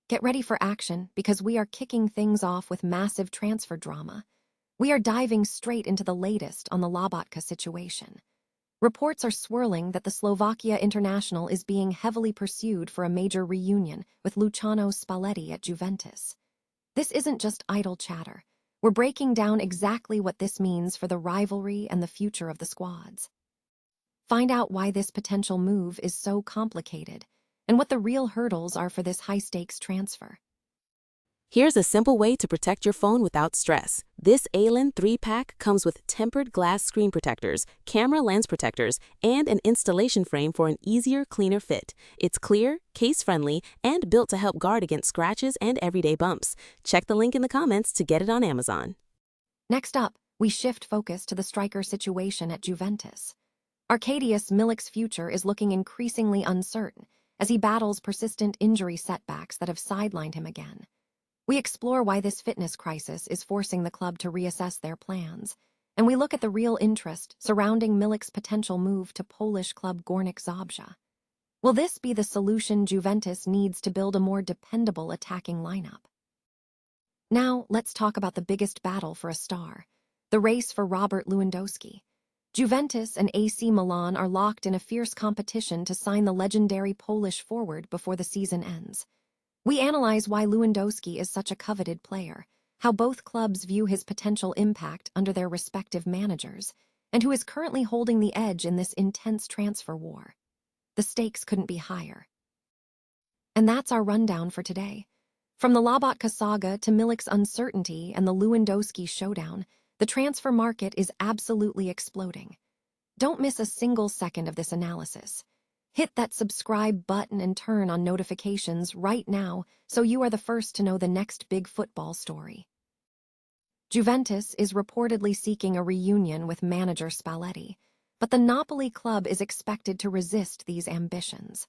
Get ready for action because we are kicking things off with massive transfer drama. We are diving straight into the latest on the Lobotka situation. Reports are swirling that the Slovakia international is being heavily pursued for a major reunion with Luciano Spalletti at Juventus. This isn't just idle chatter. We're breaking down exactly what this means for the rivalry and the future of the squads. Find out why this potential move is so complicated and what the real hurdles are for this high-stakes transfer. Here's a simple way to protect your phone without stress. This ALEN 3-pack comes with tempered glass screen protectors, camera lens protectors, and an installation frame for an easier, cleaner fit. It's clear, case-friendly, and built to help guard against scratches and everyday bumps. Check the link in the comments to get it on Amazon. Next up, we shift focus to the striker situation at Juventus. Arkadiusz Milik's future is looking increasingly uncertain as he battles persistent injury setbacks that have sidelined him again. We explore why this fitness crisis is forcing the club to reassess their plans, and we look at the real interest surrounding Milik's potential move to Polish club Gornik Zabrze. Will this be the solution Juventus needs to build a more dependable attacking lineup? Now, let's talk about the biggest battle for a star, the race for Robert Lewandowski. Juventus and AC Milan are locked in a fierce competition to sign the legendary Polish forward before the season ends. We analyze why Lewandowski is such a coveted player, how both clubs view his potential impact under their respective managers, and who is currently holding the edge in this intense transfer war. The stakes couldn't be higher. And that's our rundown for today. From the Lobotka saga to Milik's uncertainty and the Lewandowski showdown, the transfer market is absolutely exploding. Don't miss a single second of this analysis. Hit that subscribe button and turn on notifications right now so you are the first to know the next big football story. Juventus is reportedly seeking a reunion with manager Spalletti, but the Napoli club is expected to resist these ambitions.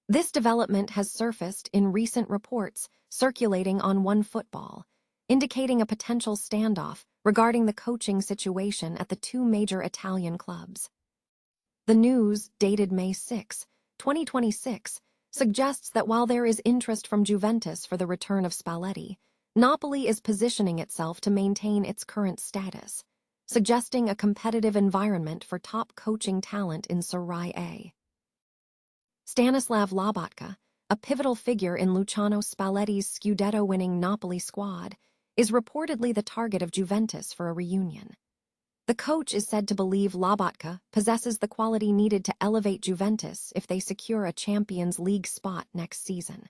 This development has surfaced in recent reports circulating on OneFootball, indicating a potential standoff regarding the coaching situation at the two major Italian clubs. The news, dated May 6, 2026, suggests that while there is interest from Juventus for the return of Spalletti, Napoli is positioning itself to maintain its current status, suggesting a competitive environment for top coaching talent in Serie A. Stanislav Lobotka, a pivotal figure in Luciano Spalletti's Scudetto-winning Napoli squad, is reportedly the target of Juventus for a reunion. The coach is said to believe Lobotka possesses the quality needed to elevate Juventus if they secure a Champions League spot next season.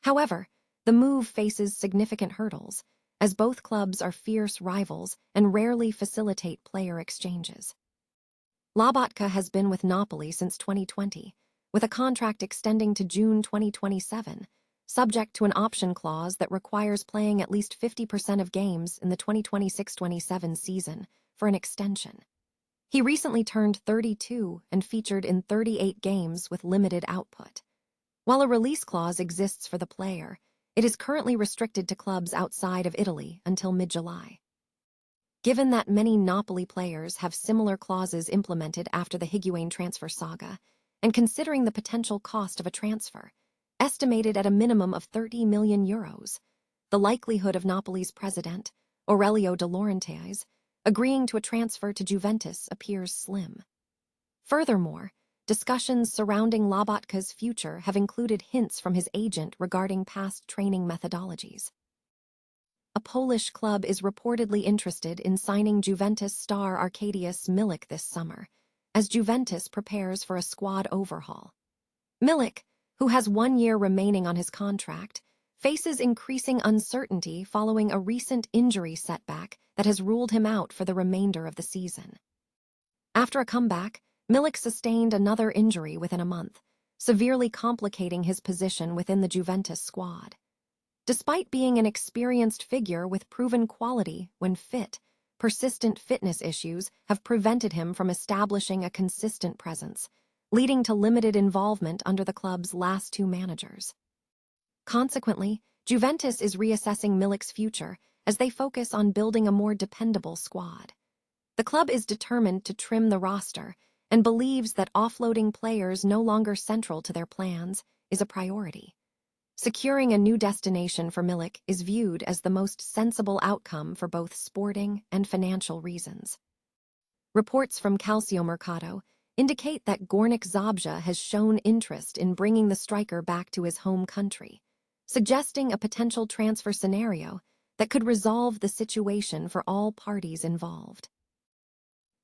However, the move faces significant hurdles, as both clubs are fierce rivals and rarely facilitate player exchanges. Lobotka has been with Napoli since 2020, with a contract extending to June 2027, subject to an option clause that requires playing at least 50% of games in the 2026-27 season for an extension. He recently turned 32 and featured in 38 games with limited output. While a release clause exists for the player, it is currently restricted to clubs outside of Italy until mid-July. Given that many Napoli players have similar clauses implemented after the Higuain transfer saga, and considering the potential cost of a transfer, estimated at a minimum of 30 million euros, the likelihood of Napoli's president, Aurelio De Laurentiis, agreeing to a transfer to Juventus appears slim. Furthermore, discussions surrounding Lobotka's future have included hints from his agent regarding past training methodologies. A Polish club is reportedly interested in signing Juventus star Arkadiusz Milik this summer, as Juventus prepares for a squad overhaul. Milik, who has 1 year remaining on his contract, faces increasing uncertainty following a recent injury setback that has ruled him out for the remainder of the season. After a comeback, Milik sustained another injury within a month, severely complicating his position within the Juventus squad. Despite being an experienced figure with proven quality when fit, persistent fitness issues have prevented him from establishing a consistent presence, leading to limited involvement under the club's last two managers. Consequently, Juventus is reassessing Milik's future as they focus on building a more dependable squad. The club is determined to trim the roster and believes that offloading players no longer central to their plans is a priority. Securing a new destination for Milik is viewed as the most sensible outcome for both sporting and financial reasons. Reports from Calciomercato indicate that Gornik Zabrze has shown interest in bringing the striker back to his home country, suggesting a potential transfer scenario that could resolve the situation for all parties involved.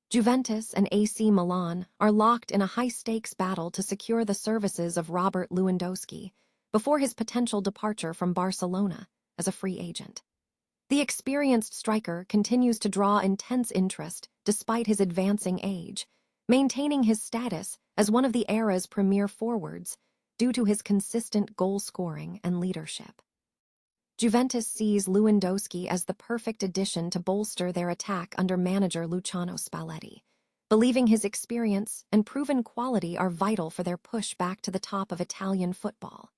Juventus and AC Milan are locked in a high-stakes battle to secure the services of Robert Lewandowski before his potential departure from Barcelona as a free agent. The experienced striker continues to draw intense interest despite his advancing age, maintaining his status as one of the era's premier forwards due to his consistent goal-scoring and leadership. Juventus sees Lewandowski as the perfect addition to bolster their attack under manager Luciano Spalletti, believing his experience and proven quality are vital for their push back to the top of Italian football.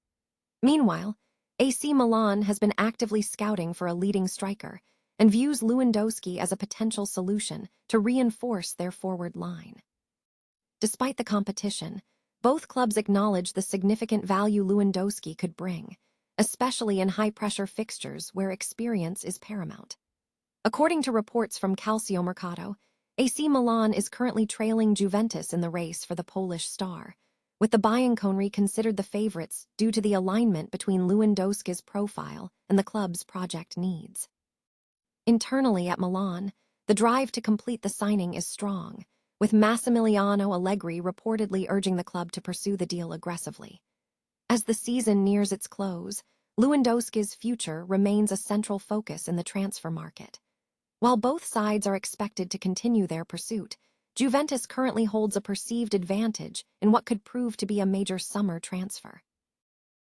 Meanwhile, AC Milan has been actively scouting for a leading striker and views Lewandowski as a potential solution to reinforce their forward line. Despite the competition, both clubs acknowledge the significant value Lewandowski could bring, especially in high-pressure fixtures where experience is paramount. According to reports from Calciomercato, AC Milan is currently trailing Juventus in the race for the Polish star, with the Bianconeri considered the favorites due to the alignment between Lewandowski's profile and the club's project needs. Internally at Milan, the drive to complete the signing is strong, with Massimiliano Allegri reportedly urging the club to pursue the deal aggressively. As the season nears its close, Lewandowski's future remains a central focus in the transfer market. While both sides are expected to continue their pursuit, Juventus currently holds a perceived advantage in what could prove to be a major summer transfer.